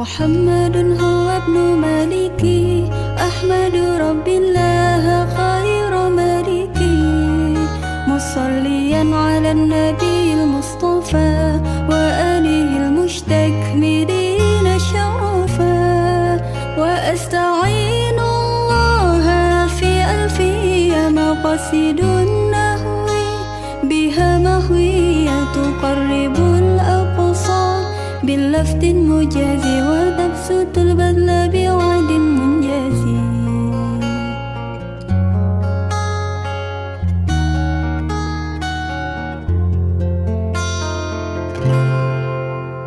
محمد هو ابن مالكي أحمد رب الله خير مالكي مصليا على النبي المصطفى وآله المستكملين شرفا وأستعين الله في ألفية مقاصد النهو بها مهوية تقرب الأقصى باللفظ المجازي وتبسط البذل بوعد منجزي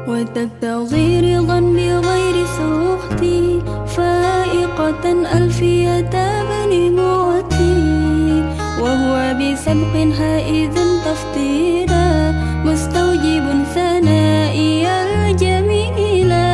وتقتضي رضا بغير سخط فائقة ألفية بن معطي وهو بسبق هائذ تفضيلا مستوجب ثنائي الجميلا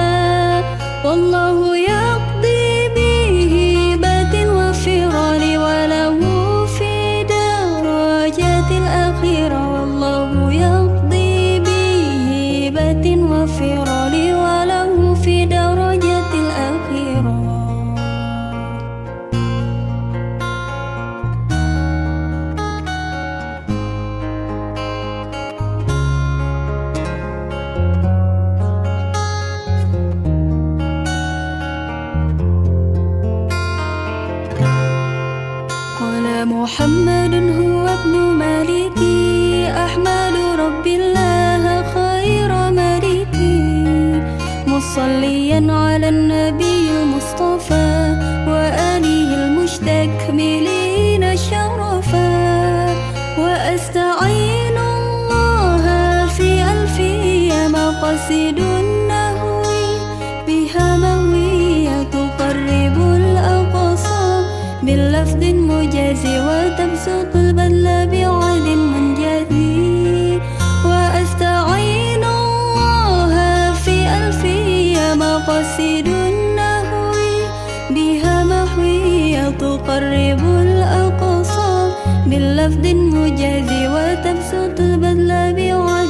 والله يقضي بهبة وفرار وله في درجات الأخيرة والله يقضي بهبة وفرار وله في درجات الأخيرة محمد هو ابن مالكي أحمد رب الله خير مالكي مصليا على النبي المصطفى وآله المستكملين شرفا وأستعين الله في ألفية مقاصد النهو بها مهوية تقرب الأقصى باللفظ المجازي وتبسط البذل بوعد منجزي وأستعين الله في ألفية مقاصد النهو بها محوية تقرب الأقصى باللفظ المجازي وتبسط البذل بوعد